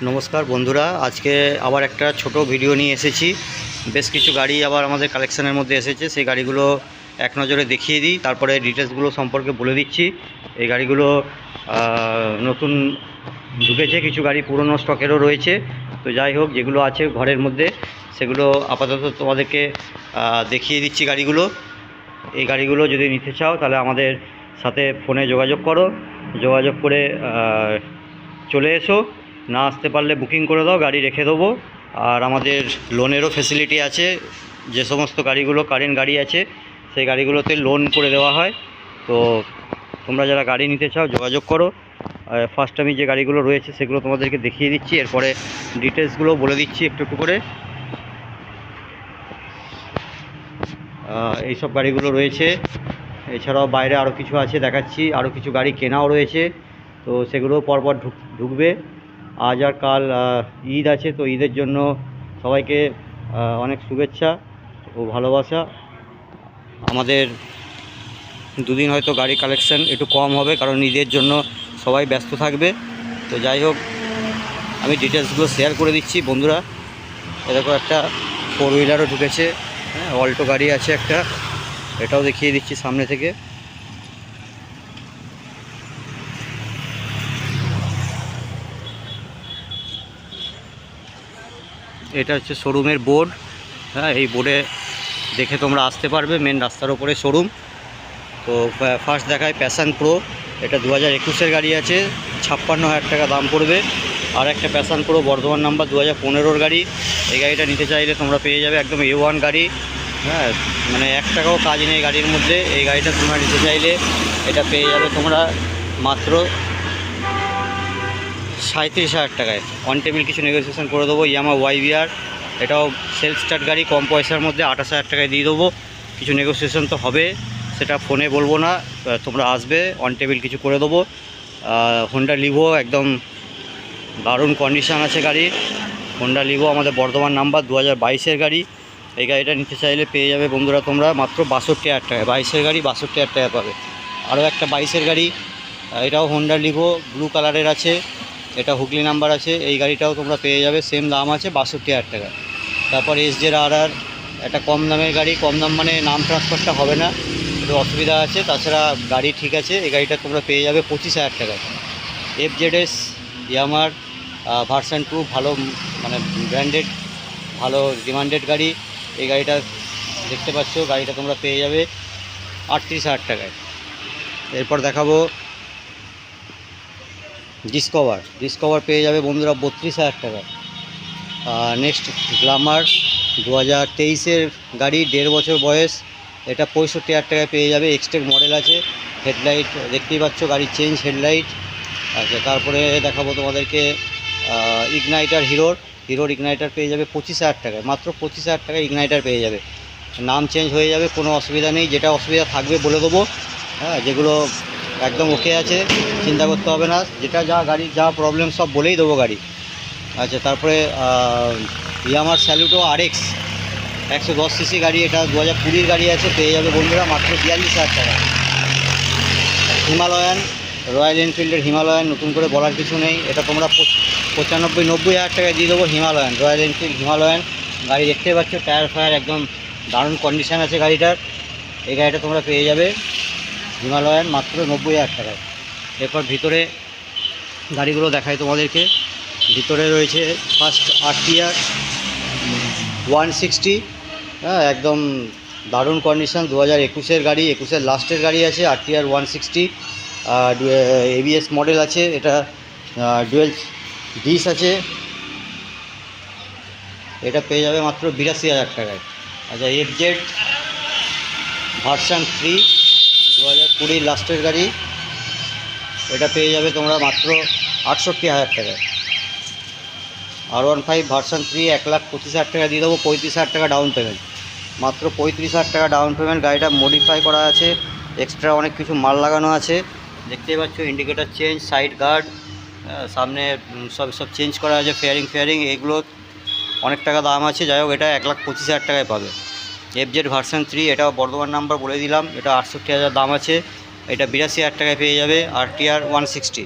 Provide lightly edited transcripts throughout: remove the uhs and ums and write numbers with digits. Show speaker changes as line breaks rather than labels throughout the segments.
নমস্কার বন্ধুরা, আজকে আবার একটা ছোট ভিডিও নিয়ে এসেছি। বেশ কিছু গাড়ি আবার আমাদের কালেকশনের মধ্যে এসেছে, সেই গাড়িগুলো এক নজরে দেখিয়ে দিই, তারপরে ডিটেলসগুলো সম্পর্কে বলে দিচ্ছি। এই গাড়িগুলো নতুন ঢুকেছে, কিছু গাড়ি পুরনো স্টকেরও রয়েছে। তো যাই হোক, যেগুলো আছে ঘরের মধ্যে সেগুলো আপাতত তোমাদেরকে দেখিয়ে দিচ্ছি গাড়িগুলো। এই গাড়িগুলো যদি নিতে চাও তাহলে আমাদের সাথে ফোনে যোগাযোগ করো, যোগাযোগ করে চলে এসো। না আসতে পারলে বুকিং করে দাও, গাড়ি রেখে দেবো। আর আমাদের লোনেরও ফেসিলিটি আছে, যে সমস্ত গাড়িগুলো কারেন্ট গাড়ি আছে সেই গাড়িগুলোতে লোন করে দেওয়া হয়। তো তোমরা যারা গাড়ি নিতে চাও যোগাযোগ করো। ফার্স্ট আমি যে গাড়িগুলো রয়েছে সেগুলো তোমাদেরকে দেখিয়ে দিচ্ছি, এরপরে ডিটেলসগুলো বলে দিচ্ছি একটু একটু করে। এইসব গাড়িগুলো রয়েছে, এছাড়াও বাইরে আরও কিছু আছে দেখাচ্ছি, আরও কিছু গাড়ি কেনাও রয়েছে। তো সেগুলোও পরপর ঢুকবে। আজ আর কাল ঈদ আছে, তো ঈদের জন্য সবাইকে অনেক শুভেচ্ছা ও ভালোবাসা। আমাদের দুদিন হয়তো গাড়ি কালেকশন একটু কম হবে, কারণ ঈদের জন্য সবাই ব্যস্ত থাকবে। তো যাই হোক, আমি ডিটেলসগুলো শেয়ার করে দিচ্ছি বন্ধুরা। এরকম একটা 4 হুইলারও ঢুকেছে, হ্যাঁ, অল্টো গাড়ি আছে একটা, এটাও দেখিয়ে দিচ্ছি সামনে থেকে। এটা হচ্ছে শোরুমের বোর্ড, হ্যাঁ, এই বোর্ডে দেখে তোমরা আসতে পারবে, মেন রাস্তার ওপরে শোরুম। তো ফার্স্ট দেখায় প্যাশন প্রো, এটা 2021-এর গাড়ি আছে, 56,000 টাকা দাম পড়বে। আর একটা প্যাশন প্রো বর্ধমান নাম্বার 2015-র গাড়ি, এই গাড়িটা নিতে চাইলে তোমরা পেয়ে যাবে, একদম A1 গাড়ি, হ্যাঁ, মানে 1 টাকাও কাজ নেই গাড়ির মধ্যে। এই গাড়িটা তোমরা নিতে চাইলে এটা পেয়ে যাবে তোমরা মাত্র 37,000 টাকায়। অন টেবিল কিছু নেগোসিয়েশন করে দেবো। ইয়ামা YBR, এটাও সেলফ স্টার্ট গাড়ি, কম পয়সার মধ্যে 28,000 টাকায় দিয়ে দেবো। কিছু নেগোসিয়েশন তো হবে, সেটা ফোনে বলবো না, তোমরা আসবে, অন টেবিল কিছু করে দেবো। হোন্ডা লিভো, একদম দারুণ কন্ডিশান আছে গাড়ি। হোন্ডা লিভো আমাদের বর্ধমান নাম্বার 2022-এর গাড়ি। এই গাড়িটা নিতে চাইলে পেয়ে যাবে বন্ধুরা তোমরা মাত্র 62,000 টাকায়। 22-এর গাড়ি 62,000 টাকা পাবে। আরও একটা 22-এর গাড়ি, এটাও হোন্ডা লিভো, ব্লু কালারের আছে, এটা হুগলি নাম্বার আছে। এই গাড়িটাও তোমরা পেয়ে যাবে, সেম দাম আছে 62,000 টাকা। তারপর SZ-RR, একটা কম দামের গাড়ি, কম দাম মানে নাম ট্রান্সফারটা হবে না, একটু অসুবিধা আছে, তাছাড়া গাড়ি ঠিক আছে। এই গাড়িটা তোমরা পেয়ে যাবে 25,000 টাকায়। FZS ইয়ামার ভার্সন 2, ভালো মানে ব্র্যান্ডেড, ভালো ডিমান্ডেড গাড়ি। এই গাড়িটা দেখতে পাচ্ছ, গাড়িটা তোমরা পেয়ে যাবে 38,000 টাকায়। এরপর দেখাবো ডিসকভার পেয়ে যাবে বন্ধুরা 32,000 টাকা। নেক্সট গ্ল্যামার, 2023-এর গাড়ি, 1.5 বছর বয়স, এটা 65,000 টাকায় পেয়ে যাবে। এক্সটেক মডেল আছে, হেডলাইট দেখতেই পাচ্ছ, গাড়ির চেঞ্জ হেডলাইট। আচ্ছা, তারপরে দেখাবো তোমাদেরকে ইগনাইটার, হিরোর ইগনাইটার পেয়ে যাবে 25,000 টাকায়, মাত্র 25,000 টাকায় ইগনাইটার পেয়ে যাবে। নাম চেঞ্জ হয়ে যাবে, কোনো অসুবিধা নেই, যেটা অসুবিধা থাকবে বলে দেবো, হ্যাঁ, যেগুলো একদম ওকে আছে, চিন্তা করতে হবে না, যেটা যা গাড়ির যা প্রবলেম সব বলেই দেবো গাড়ি। আচ্ছা, তারপরে ইয়ামার স্যালুটো RX 110 সিসি গাড়ি, এটা 2020-র গাড়ি আছে, পেয়ে যাবে বন্ধুরা মাত্র 42,000 টাকা। হিমালয়ান, রয়্যাল এনফিল্ডের হিমালয়ান, নতুন করে বলার কিছু নেই, এটা তোমরা 95-90,000 টাকায় দিয়ে দেবো। হিমালয়ান, রয়্যাল এনফিল্ড হিমালয়ান গাড়ি দেখতে পাচ্ছ, টায়ার ফায়ার একদম দারুণ কন্ডিশান আছে গাড়িটার। এই গাড়িটা তোমরা পেয়ে যাবে হিমালয়ান মাত্র 90,000 টাকায়। এরপর ভিতরে গাড়িগুলো দেখাই তোমাদেরকে। ভিতরে রয়েছে ফার্স্ট RTR 160, হ্যাঁ, একদম দারুণ কন্ডিশান, 2021-এর গাড়ি, 21-এর লাস্টের গাড়ি আছে। RTR 160 ABS মডেল আছে, এটা ডুয়েল ডিস আছে, এটা পেয়ে যাবে মাত্র 82,000 টাকায়। আচ্ছা, FZ ভার্সন 3, 2020 লাস্টের গাড়ি, এটা পেয়ে যাবে তোমরা মাত্র 68,000 টাকায়। R15 ভার্সন 3, 1,25,000 টাকা দিয়ে দেবো, 35,000 টাকা ডাউন পেমেন্ট, মাত্র 35,000 টাকা ডাউন পেমেন্ট। গাড়িটা মডিফাই করা আছে, এক্সট্রা অনেক কিছু মাল লাগানো আছে, দেখতেই পাচ্ছ, ইন্ডিকেটার চেঞ্জ, সাইড গার্ড, সামনে সব চেঞ্জ করা আছে, ফেয়ারিং এগুলো অনেক টাকা দাম আছে। যাই হোক, এটা 1,25,000 টাকায় পাবে। FZ ভার্সন 3, এটাও বর্ধমান নাম্বার বলে দিলাম, এটা 68,000 দাম আছে, এটা 82,000 টাকায় পেয়ে যাবে। RTR 160,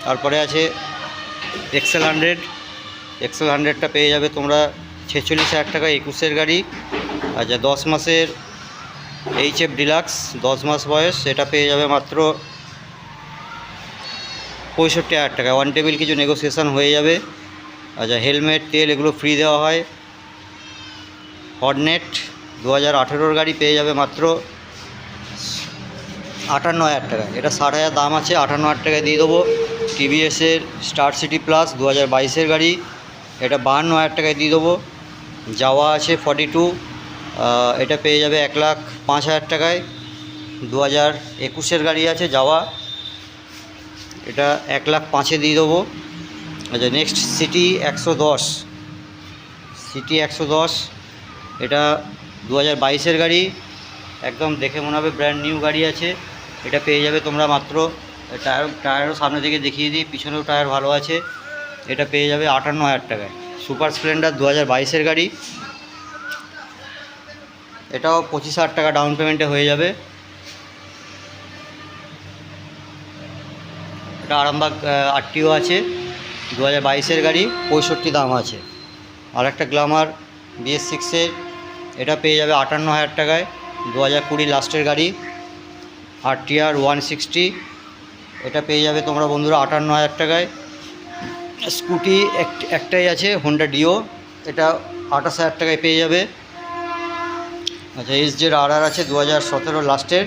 তারপরে আছে এক্সেল 100টা পেয়ে যাবে তোমরা 46,000 টাকা, 21-এর গাড়ি। আচ্ছা 10 মাসের HF ডিলাক্স, 10 মাস বয়স, এটা পেয়ে যাবে মাত্র 65,000 টাকা। ওয়ান টেবিল কিছু নেগোসিয়েশন হয়ে যাবে। আচ্ছা হেলমেট, তেল এগুলো ফ্রি দেওয়া হয়। হর্নেট 2018-র গাড়ি পেয়ে যাবে মাত্র 58,000 টাকা। এটা 60,000 দাম আছে, 58,000 টাকায় দিয়ে দেবো। টিভিএসের স্টার সিটি প্লাস 2022-এর গাড়ি, এটা 52,000 টাকায় দিয়ে দেবো। যাওয়া আছে 42, এটা পেয়ে যাবে 1,05,000 টাকায়। 2021-এর গাড়ি আছে যাওয়া, এটা 1,05,000-এ দিয়ে দেবো। আচ্ছা নেক্সট সিটি 110, এটা 2022-এর গাড়ি, একদম দেখে মনে হবে ব্র্যান্ড নিউ গাড়ি আছে। এটা পেয়ে যাবে তোমরা মাত্র, টায়ারও সামনে থেকে দেখিয়ে দিই, পিছনেও টায়ার ভালো আছে। এটা পেয়ে যাবে 58,000 টাকায়। সুপার স্প্লেন্ডার 2022-এর গাড়ি, এটাও 25,000 টাকা ডাউন পেমেন্টে হয়ে যাবে। এটা আরামবাগ আরটিও আছে, 2022-এর গাড়ি, 65 দাম আছে। আর একটা গ্ল্যামার BS6-এর, এটা পেয়ে যাবে 58,000 টাকায়, 2020 লাস্টের গাড়ি। RTR 160, এটা পেয়ে যাবে তোমরা বন্ধুরা 58,000 টাকায়। স্কুটি একটাই আছে, হোন্ডা ডিও, এটা 28,000 টাকায় পেয়ে যাবে। আচ্ছা SZ-RR আছে 2017 লাস্টের,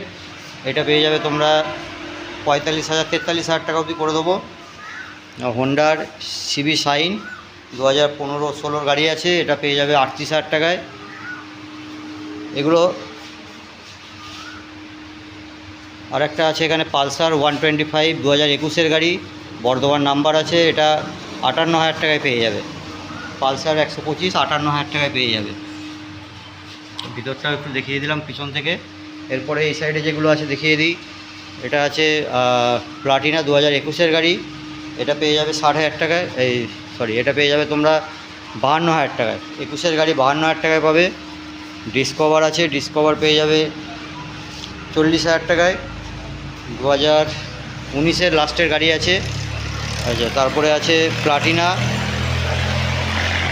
এটা পেয়ে যাবে তোমরা 43,000 টাকা অবধি করে দেবো। হোন্ডার CB শাইন 2015-16 গাড়ি আছে, এটা পেয়ে যাবে 38,000 টাকায়। এগুলো আর একটা আছে এখানে পালসার 125 2021-এর গাড়ি, বর্ধমান নাম্বার আছে, এটা 58,000 টাকায় পেয়ে যাবে। পালসার 125 58,000 টাকায় পেয়ে যাবে। ভিতরটাও একটু দেখিয়ে দিলাম পিছন থেকে। এরপরে এই সাইডে যেগুলো আছে দেখিয়ে দিই। এটা আছে প্লাটিনা 2021-এর গাড়ি, এটা পেয়ে যাবে 60,000 টাকায়, এটা পেয়ে যাবে তোমরা 52,000 টাকায়। 21-এর গাড়ি 52,000 টাকায় পাবে। ডিসকভার আছে, ডিসকভার পেয়ে যাবে 40,000 টাকায়। 2019-এর লাস্টের গাড়ি আছে। আচ্ছা তারপরে আছে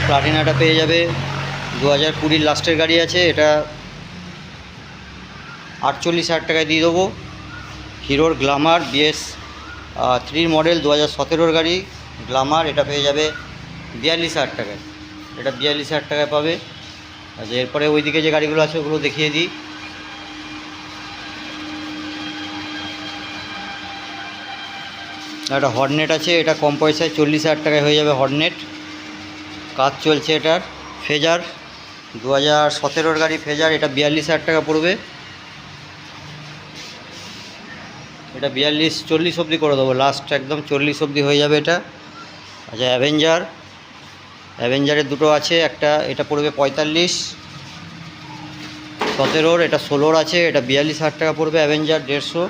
প্লাটিনাটা পেয়ে যাবে 2020 লাস্টের গাড়ি আছে, এটা 48,000 টাকায় দিয়ে দেবো। হিরোর গ্ল্যামার BS3 মডেল 2017-র গাড়ি গ্ল্যামার, এটা পেয়ে যাবে 42,000 টাকায়, এটা 42,000 টাকায় পাবে। আচ্ছা এরপরে ওইদিকে যে গাড়িগুলো আছে ওগুলো দেখিয়ে দিই। একটা হর্নেট আছে, এটা কম পয়সায় 40,000 টাকায় হয়ে যাবে হর্নেট, কাজ চলছে এটার। ফেজার 2017-র গাড়ি ফেজার, এটা 42,000 টাকা পড়বে, এটা 42-40 অবধি করে দেবো, লাস্ট একদম 40 অবধি হয়ে যাবে এটা। আচ্ছা অ্যাভেঞ্জারের দুটো আছে, একটা এটা পড়বে 45, 17-র, এটা 16-র আছে, এটা 42,000 টাকা পড়বে। অ্যাভেঞ্জার 150,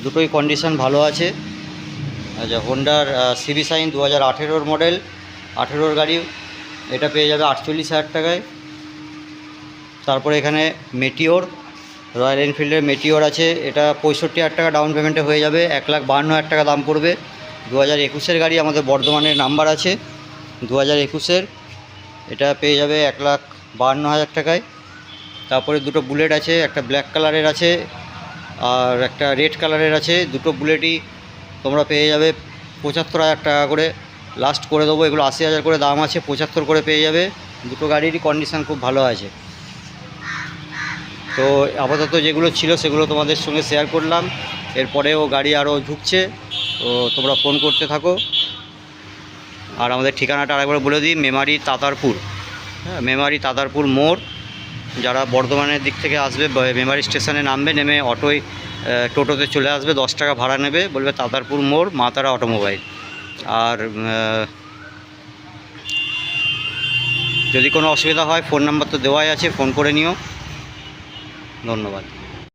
দুটোই কন্ডিশন ভালো আছে। আচ্ছা হোন্ডার CB শাইন 2018-র মডেল, 18-র গাড়ি, এটা পেয়ে যাবে 48,000 টাকায়। তারপরে এখানে মেটিওর, রয়্যাল এনফিল্ডের মেটিওর আছে, এটা 65,000 টাকা ডাউন পেমেন্টে হয়ে যাবে, 1,52,000 টাকা দাম পড়বে। 2021-এর গাড়ি, আমাদের বর্ধমানের নাম্বার আছে 2021-এর, এটা পেয়ে যাবে 1,52,000 টাকায়। তারপরে দুটো বুলেট আছে, একটা ব্ল্যাক কালারের আছে আর একটা রেড কালারের আছে, দুটো বুলেটই তোমরা পেয়ে যাবে 75,000 টাকা করে, লাস্ট করে দেবো। এগুলো 80,000 করে দাম আছে, 75 করে পেয়ে যাবে। দুটো গাড়িরই কন্ডিশান খুব ভালো আছে। তো আপাতত যেগুলো ছিল সেগুলো তোমাদের সঙ্গে শেয়ার করলাম। এরপরেও গাড়ি আরও ঢুকছে, তো তোমরা ফোন করতে থাকো। আর আমাদের ঠিকানাটা আরেকবার বলে দিই, মেমারি তাতারপুর, হ্যাঁ মেমারি তাতারপুর মোড়। যারা বর্ধমানের দিক থেকে আসবে মেমারি স্টেশনে নামবে, নেমে টোটোতে চলে আসবে, 10 টাকা ভাড়া নেবে, বলবে তাতারপুর মোড় মা তারা অটোমোবাইল। আর যদি কোনো অসুবিধা হয় ফোন নাম্বার তো দেওয়াই আছে, ফোন করে নিও। ধন্যবাদ।